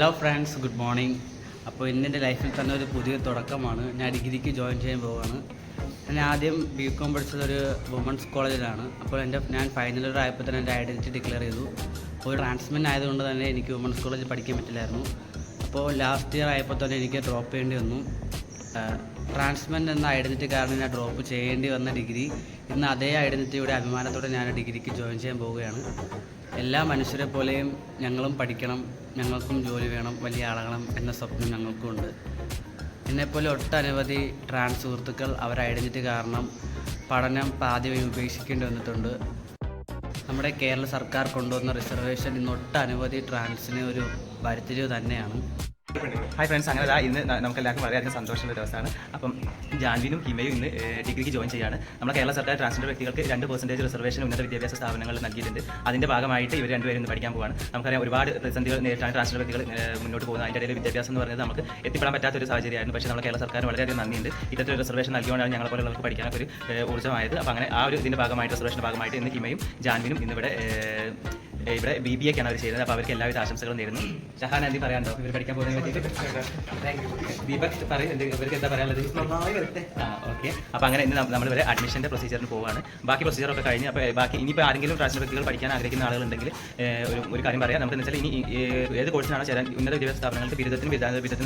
Hello friends, good morning. അപ്പോൾ ഇന്നെൻ്റെ ലൈഫിൽ തന്നെ ഒരു പുതിയ തുടക്കമാണ്. ഞാൻ ഡിഗ്രിക്ക് ജോയിൻ ചെയ്യാൻ പോവുകയാണ്. ഞാൻ ആദ്യം BCom പഠിച്ചത് ഒരു വുമൻസ് കോളേജിലാണ്. അപ്പോൾ ഞാൻ ഫൈനൽ ഇയർ ആയപ്പോൾ തന്നെ എൻ്റെ ഐഡൻറ്റിറ്റി ഡിക്ലെയർ ചെയ്തു. ഒരു ട്രാൻസ്മെൻ്റ് ആയതുകൊണ്ട് തന്നെ എനിക്ക് വുമൻസ് കോളേജിൽ പഠിക്കാൻ പറ്റില്ലായിരുന്നു. അപ്പോൾ ലാസ്റ്റ് ഇയർ ആയപ്പോൾ തന്നെ എനിക്ക് ഡ്രോപ്പ് ചെയ്യേണ്ടി വന്നു. ട്രാൻസ്മെൻ്റ് എന്ന ഐഡൻറ്റിറ്റി കാരണം ഞാൻ ഡ്രോപ്പ് ചെയ്യേണ്ടി വന്ന ഡിഗ്രി ഇന്ന് അതേ ഐഡൻറ്റിറ്റിയുടെ അഭിമാനത്തോടെ ഞാൻ ഡിഗ്രിക്ക് ജോയിൻ ചെയ്യാൻ പോവുകയാണ്. എല്ലാ മനുഷ്യരെ പോലെയും ഞങ്ങളും പഠിക്കണം, ഞങ്ങൾക്കും ജോലി വേണം, വലിയ ആളാകണം എന്ന സ്വപ്നം ഞങ്ങൾക്കും ഉണ്ട്. എന്നെപ്പോലെ ഒട്ടനവധി ട്രാൻസ് സുഹൃത്തുക്കൾ അവരുടെ ഐഡൻറ്റിറ്റി കാരണം പഠനം പാതിവഴി ഉപേക്ഷിക്കേണ്ടി വന്നിട്ടുണ്ട്. നമ്മുടെ കേരള സർക്കാർ കൊണ്ടുവന്ന റിസർവേഷൻ ഇന്ന് ഒട്ടനവധി ട്രാൻസിന് ഒരു വരുത്തിരിവ് തന്നെയാണ്. ഹായ് ഫ്രണ്ട്സ്, അങ്ങനെ ഇന്ന് നമുക്ക് എല്ലാവർക്കും വളരെയധികം സന്തോഷമുള്ള ദിവസമാണ്. അപ്പം ജാൻവിനും ഹിമയും ഇന്ന് ഡിഗ്രിക്ക് ജോയിൻ ചെയ്യുകയാണ്. നമ്മുടെ കേരള സർക്കാർ ട്രാൻസ്ജെൻഡർ വ്യക്തികൾക്ക് 2% റിസർവേഷൻ ഉന്നത വിദ്യാഭ്യാസ സ്ഥാപനങ്ങളിൽ നൽകിയിട്ടുണ്ട്. അതിൻ്റെ ഭാഗമായിട്ട് ഇവർ രണ്ടുപേരും ഇന്ന് പഠിക്കാൻ പോവാണ്. നമുക്കറിയാം, ഒരുപാട് പ്രതിസന്ധികൾ നേരിട്ടാണ് ട്രാൻസ്ജെൻഡർ വ്യക്തികൾ മുന്നോട്ട് പോകുന്നത്. അതിൻ്റെ ഇടയിൽ വിദ്യാഭ്യാസം എന്ന് പറയുന്നത് നമുക്ക് എത്തിപ്പെടാൻ പറ്റാത്തൊരു സാഹചര്യമായിരുന്നു. പക്ഷേ നമ്മുടെ കേരള സർക്കാർ വളരെയധികം നന്ദിയുണ്ട്. ഇത്തരത്തിൽ റിസർവേഷൻ നൽകിക്കൊണ്ടാണ് ഞങ്ങളെ പോലുള്ളവർക്ക് പഠിക്കാനൊക്കെ ഒരു ഊർജ്ജമായത്. അപ്പോൾ അങ്ങനെ ആ ഒരു ഇതിൻ്റെ ഭാഗമായിട്ട് റിസർവേഷൻ്റെ ഭാഗമായിട്ട് ഇന്ന് ഹിമയും ജാൻവിനും ഇന്നിവിടെ BBA-ക്കാണ് അവർ ചെയ്യുന്നത്. അപ്പോൾ അവർക്ക് എല്ലാവിധ ആശംസകളും നേരുന്നു. ഷഹാൻ, എന്തി പറയാനുണ്ടോ ഇവർ പഠിക്കാൻ പോകുന്നതിനെ പറ്റിയിട്ട്? ദീപക് പറയും, ഇവർക്ക് എന്താ പറയാനുള്ളത്? ഓക്കെ. അപ്പോൾ അങ്ങനെ ഇന്ന് നമ്മളിവരെ അഡ്മിഷൻ്റെ പ്രൊസീജിയറിന് പോവുകയാണ്. ബാക്കി പ്രൊസീജിയറൊക്കെ കഴിഞ്ഞ് അപ്പോൾ ബാക്കി ഇനിയിപ്പോൾ ആരെങ്കിലും ട്രാൻസ്ജെൻഡർ വ്യക്തികൾ പഠിക്കാൻ ആഗ്രഹിക്കുന്ന ആളുകളുണ്ടെങ്കിൽ ഒരു കാര്യം പറയാം. നമുക്ക് വെച്ചാൽ ഇനി ഏത് കോഴ്സിനാണ് ചേരാൻ ഉന്നത വിദ്യാഭ്യാസ സ്ഥാപനങ്ങൾക്ക് ബിരുദത്തിന്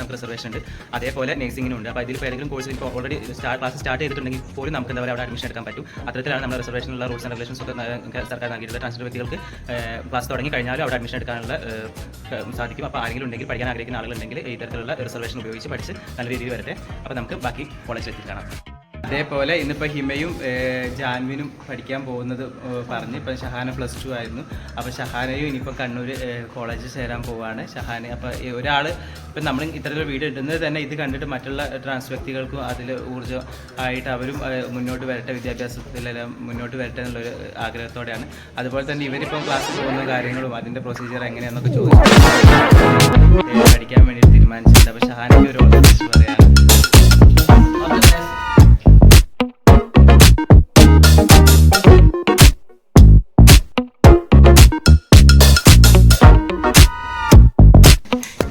നമുക്ക് റിസർവേഷൻ ഉണ്ട്. അതേപോലെ നഴ്സിംഗിനും ഉണ്ട്. അപ്പോൾ ഇതിൽ ഏതെങ്കിലും കോഴ്സിൽ ഇപ്പോൾ ഓൾറെഡി ക്ലാസ് സ്റ്റാർട്ട് ചെയ്തിട്ടുണ്ടെങ്കിൽ പോലും നമുക്ക് എന്താ പറയുക അവിടെ അഡ്മിഷൻ എടുക്കാൻ പറ്റും. അത്തരത്തിലാണ് നമ്മുടെ റിസർവേഷനുള്ള റൂൾസ് ആൻഡ് റെഗുലേഷൻസ് ഒക്കെ സർക്കാർ നൽകിയിട്ടുള്ളത്. ട്രാൻസ്ജെൻഡർ വ്യക്തികൾക്ക് ക്ലാസ് തുടങ്ങി കഴിഞ്ഞാലും അവിടെ അഡ്മിഷൻ എടുക്കാനുള്ള സാധിക്കും. അപ്പോൾ ആരെങ്കിലും ഉണ്ടെങ്കിൽ പഠിക്കാൻ ആഗ്രഹിക്കുന്ന ആളുകളുണ്ടെങ്കിൽ ഇത്തരത്തിലുള്ള റിസർവേഷൻ ഉപയോഗിച്ച് പഠിച്ച് നല്ല രീതിയിൽ വരട്ടെ. അപ്പോൾ നമുക്ക് ബാക്കി കോളേജിൽ എത്തി കാണാം. അതേപോലെ ഇന്നിപ്പോൾ ഹിമയും ജാൻവിനും പഠിക്കാൻ പോകുന്നത് പറഞ്ഞ് ഇപ്പം ഷഹാന +2 ആയിരുന്നു. അപ്പോൾ ഷഹാനയും ഇനിയിപ്പോൾ കണ്ണൂർ കോളേജിൽ ചേരാൻ പോവുകയാണ്. ഷഹാന അപ്പോൾ ഒരാൾ ഇപ്പം നമ്മൾ ഇത്തരത്തിലുള്ള വീഡിയോ ഇടുന്നത് തന്നെ ഇത് കണ്ടിട്ട് മറ്റുള്ള ട്രാൻസ് വ്യക്തികൾക്കും അതിൽ ഊർജ്ജം ആയിട്ട് അവരും മുന്നോട്ട് വരട്ടെ, വിദ്യാഭ്യാസത്തിലെല്ലാം മുന്നോട്ട് വരട്ടെ എന്നുള്ളൊരു ആഗ്രഹത്തോടെയാണ്. അതുപോലെ തന്നെ ഇവരിപ്പം ക്ലാസ്സിൽ പോകുന്ന കാര്യങ്ങളും അതിൻ്റെ പ്രൊസീജിയർ എങ്ങനെയാണെന്നൊക്കെ ചോദിച്ചു പഠിക്കാൻ വേണ്ടി തീരുമാനിച്ചിട്ടുണ്ട്. അപ്പോൾ ഷഹാനയ്ക്ക് ഒരു പറയാം.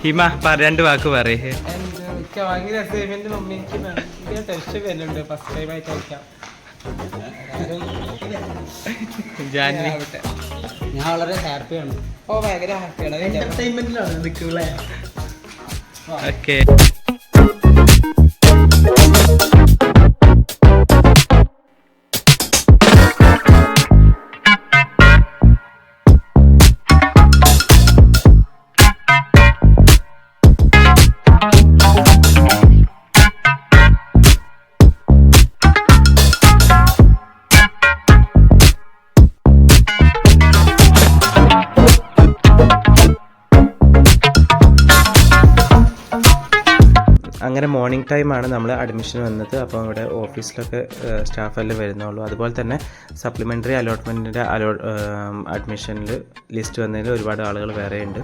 ഹിമ, രണ്ട് വാക്ക് പറയേ. ഭയങ്കര എക്സൈറ്റ്മെന്റ് ടെൻഷൻ വരുന്നുണ്ട്. ഫസ്റ്റ് ടൈം ആയിട്ട് കളിക്കാം. ഞാൻ വളരെ ഹാപ്പിയാണ്. ഭയങ്കര ഹാപ്പിയാണ്. എന്റർടൈൻമെന്റിലാണ് നിൽക്കുന്നത്. ഓക്കെ. അങ്ങനെ മോർണിംഗ് ടൈമാണ് നമ്മൾ അഡ്മിഷൻ വന്നത്. അപ്പോൾ ഇവിടെ ഓഫീസിലൊക്കെ സ്റ്റാഫെല്ലാം വരുന്നുള്ളൂ. അതുപോലെ തന്നെ സപ്ലിമെൻ്ററി അലോട്ട്മെൻറ്റിൻ്റെ അഡ്മിഷനിൽ ലിസ്റ്റ് വന്നതിൽ ഒരുപാട് ആളുകൾ വേറെ ഉണ്ട്.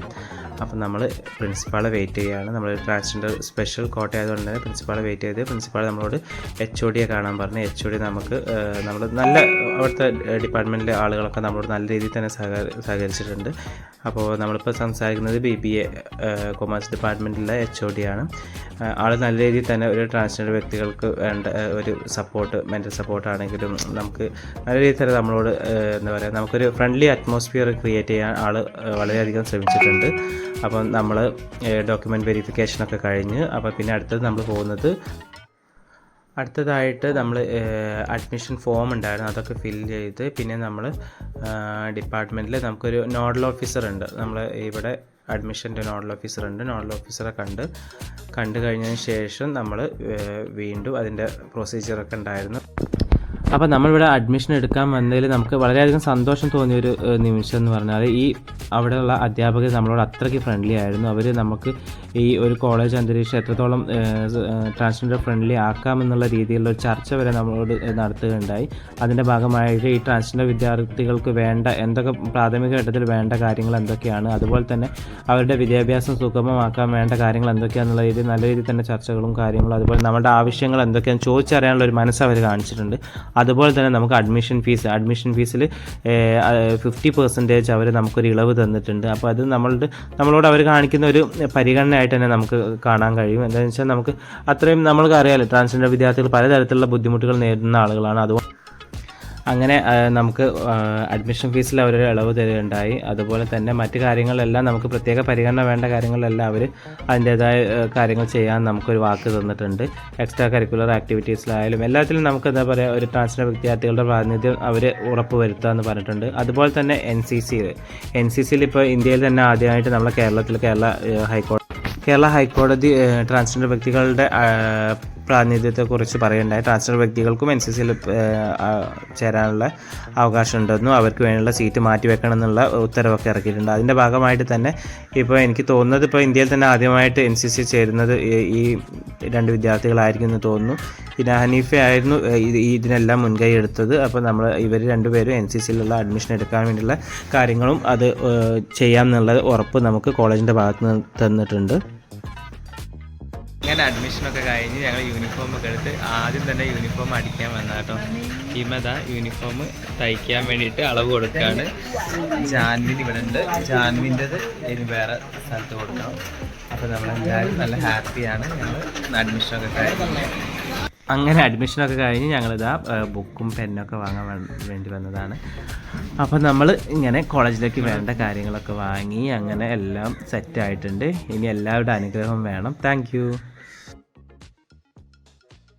അപ്പം നമ്മൾ പ്രിൻസിപ്പാളെ വെയിറ്റ് ചെയ്യുകയാണ്. നമ്മൾ ട്രാൻസ്ജെൻഡർ സ്പെഷ്യൽ കോട്ട ആയതുകൊണ്ട് തന്നെ പ്രിൻസിപ്പാളെ വെയിറ്റ് ചെയ്ത് പ്രിൻസിപ്പാൾ നമ്മളോട് HOD-യെ കാണാൻ പറഞ്ഞു. HOD നമുക്ക് നമ്മൾ നല്ല അവിടുത്തെ ഡിപ്പാർട്ട്മെൻറ്റിലെ ആളുകളൊക്കെ നമ്മളോട് നല്ല രീതിയിൽ തന്നെ സഹകരിച്ചിട്ടുണ്ട്. അപ്പോൾ നമ്മളിപ്പോൾ സംസാരിക്കുന്നത് BBA കൊമേഴ്സ് ഡിപ്പാർട്ട്മെൻറ്റിലെ HOD-യാണ്. ആൾ നല്ല രീതിയിൽ തന്നെ ഒരു ട്രാൻസ്ജെൻഡർ വ്യക്തികൾക്ക് വേണ്ട ഒരു സപ്പോർട്ട്, മെൻ്റൽ സപ്പോർട്ടാണെങ്കിലും നമുക്ക് നല്ല രീതിയിൽ തന്നെ നമ്മളോട് എന്താ പറയുക, നമുക്കൊരു ഫ്രണ്ട്ലി അറ്റ്മോസ്ഫിയർ ക്രിയേറ്റ് ചെയ്യാൻ ആൾ വളരെയധികം ശ്രമിച്ചിട്ടുണ്ട്. അപ്പം നമ്മൾ ഡോക്യുമെൻറ്റ് വെരിഫിക്കേഷനൊക്കെ കഴിഞ്ഞ് അപ്പോൾ പിന്നെ അടുത്തതായിട്ട് നമ്മൾ അഡ്മിഷൻ ഫോം ഉണ്ടായിരുന്നു, അതൊക്കെ ഫില്ല് ചെയ്ത് പിന്നെ നമ്മൾ ഡിപ്പാർട്ട്മെൻറ്റിൽ നമുക്കൊരു നോഡൽ ഓഫീസർ ഉണ്ട്. നമ്മൾ ഇവിടെ അഡ്മിഷൻ്റെ നോഡൽ ഓഫീസർ ഉണ്ട്. നോഡൽ ഓഫീസറെ കണ്ടു കഴിഞ്ഞതിന് ശേഷം നമ്മൾ വീണ്ടും അതിൻ്റെ പ്രൊസീജിയറൊക്കെ ഉണ്ടായിരുന്നു. അപ്പോൾ നമ്മളിവിടെ അഡ്മിഷൻ എടുക്കാൻ വന്നതിൽ നമുക്ക് വളരെയധികം സന്തോഷം തോന്നിയൊരു നിമിഷം എന്ന് പറഞ്ഞാൽ അവിടെയുള്ള അധ്യാപകർ നമ്മളോട് അത്രയ്ക്ക് ഫ്രണ്ട്ലി ആയിരുന്നു. അവർ നമുക്ക് ഈ ഒരു കോളേജ് അന്തരീക്ഷം എത്രത്തോളം ട്രാൻസ്ജെൻഡർ ഫ്രണ്ട്ലി ആക്കാമെന്നുള്ള രീതിയിലുള്ള ഒരു ചർച്ച വരെ നമ്മളോട് നടത്തുകയുണ്ടായി. അതിൻ്റെ ഭാഗമായിട്ട് ഈ ട്രാൻസ്ജെൻഡർ വിദ്യാർത്ഥികൾക്ക് വേണ്ട എന്തൊക്കെ പ്രാഥമിക ഘട്ടത്തിൽ വേണ്ട കാര്യങ്ങൾ എന്തൊക്കെയാണ്, അതുപോലെ തന്നെ അവരുടെ വിദ്യാഭ്യാസം സുഗമമാക്കാൻ വേണ്ട കാര്യങ്ങൾ എന്തൊക്കെയാണെന്നുള്ള രീതിയിൽ നല്ല രീതിയിൽ തന്നെ ചർച്ചകളും കാര്യങ്ങളും അതുപോലെ നമ്മുടെ ആവശ്യങ്ങൾ എന്തൊക്കെയാണെന്ന് ചോദിച്ചറിയാനുള്ള ഒരു മനസ്സ് അവർ കാണിച്ചിട്ടുണ്ട്. അതുപോലെ തന്നെ നമുക്ക് അഡ്മിഷൻ ഫീസിൽ 50% അവർ നമുക്കൊരു ഇളവ് തന്നിട്ടുണ്ട്. അപ്പോൾ അത് നമ്മളോട് അവർ കാണിക്കുന്ന ഒരു പരിഗണനയായിട്ട് തന്നെ നമുക്ക് കാണാൻ കഴിയും. എന്താണെന്ന് വെച്ചാൽ നമുക്ക് അത്രയും നമ്മൾക്ക് അറിയാമല്ലോ, ട്രാൻസ്ജെൻഡർ വിദ്യാർത്ഥികൾ പലതരത്തിലുള്ള ബുദ്ധിമുട്ടുകൾ നേരിടുന്ന ആളുകളാണ്. അതുകൊണ്ട് അങ്ങനെ നമുക്ക് അഡ്മിഷൻ ഫീസിൽ അവരൊരു ഇളവ് തരുകയുണ്ടായി. അതുപോലെ തന്നെ മറ്റ് കാര്യങ്ങളെല്ലാം നമുക്ക് പ്രത്യേക പരിഗണന വേണ്ട കാര്യങ്ങളെല്ലാം അവർ അതിൻ്റേതായ കാര്യങ്ങൾ ചെയ്യാൻ നമുക്കൊരു വാക്ക് തന്നിട്ടുണ്ട്. എക്സ്ട്രാ കരിക്കുലർ ആക്ടിവിറ്റീസിലായാലും എല്ലാത്തിലും നമുക്ക് എന്താ പറയുക, ഒരു ട്രാൻസ്ജെൻഡർ വിദ്യാർത്ഥികളുടെ പ്രാതിനിധ്യം അവർ ഉറപ്പ് വരുത്തുകയെന്ന് പറഞ്ഞിട്ടുണ്ട്. അതുപോലെ തന്നെ എൻ സി സിയിൽ ഇപ്പോൾ ഇന്ത്യയിൽ തന്നെ ആദ്യമായിട്ട് നമ്മളെ കേരള ഹൈക്കോടതി ട്രാൻസ്ജെൻഡർ വ്യക്തികളുടെ പ്രാതിനിധ്യത്തെക്കുറിച്ച് പറയുണ്ടായി. ട്രാൻസ്ജെൻഡർ വ്യക്തികൾക്കും എൻ സി സിയിൽ ചേരാനുള്ള അവകാശം ഉണ്ടെന്നും അവർക്ക് വേണ്ടിയുള്ള സീറ്റ് മാറ്റിവെക്കണം എന്നുള്ള ഉത്തരവൊക്കെ ഇറക്കിയിട്ടുണ്ട്. അതിൻ്റെ ഭാഗമായിട്ട് തന്നെ ഇപ്പോൾ എനിക്ക് തോന്നുന്നത് ഇപ്പോൾ ഇന്ത്യയിൽ തന്നെ ആദ്യമായിട്ട് എൻ സി സി ചേരുന്നത് ഈ 2 വിദ്യാർത്ഥികളായിരിക്കും എന്ന് തോന്നുന്നു. പിന്നെ ഹനീഫ ആയിരുന്നു ഇതിനെല്ലാം മുൻകൈ എടുത്തത്. അപ്പോൾ ഇവർ 2 പേരും എൻ സി സിയിലുള്ള അഡ്മിഷൻ എടുക്കാൻ വേണ്ടിയുള്ള കാര്യങ്ങളും അത് ചെയ്യാം എന്നുള്ള ഉറപ്പ് നമുക്ക് കോളേജിൻ്റെ ഭാഗത്ത് നിന്ന് തന്നിട്ടുണ്ട്. അങ്ങനെ അഡ്മിഷനൊക്കെ കഴിഞ്ഞ് ഞങ്ങൾ യൂണിഫോമൊക്കെ എടുത്ത് ആദ്യം തന്നെ യൂണിഫോം അടിക്കാൻ വന്ന കേട്ടോ. ഹിമദാ യൂണിഫോം തയ്ക്കാൻ വേണ്ടിയിട്ട് അളവ് കൊടുക്കുകയാണ്. ജാൻവിൻ ഇവിടെ ഉണ്ട്, ജാൻവിൻ്റെത് ഇനി വേറെ സ്ഥലത്ത് കൊടുക്കണം. അപ്പോൾ നമ്മളെല്ലാവരും നല്ല ഹാപ്പിയാണ്. ഞങ്ങൾ അഡ്മിഷനൊക്കെ കഴിഞ്ഞ് അങ്ങനെ അഡ്മിഷനൊക്കെ കഴിഞ്ഞ് ഞങ്ങളിതാ ബുക്കും പെന്നൊക്കെ വാങ്ങാൻ വേണ്ടി വന്നതാണ്. അപ്പോൾ നമ്മൾ ഇങ്ങനെ കോളേജിലേക്ക് വേണ്ട കാര്യങ്ങളൊക്കെ വാങ്ങി അങ്ങനെ എല്ലാം സെറ്റായിട്ടുണ്ട്. ഇനി എല്ലാവരുടെ അനുഗ്രഹം വേണം. താങ്ക്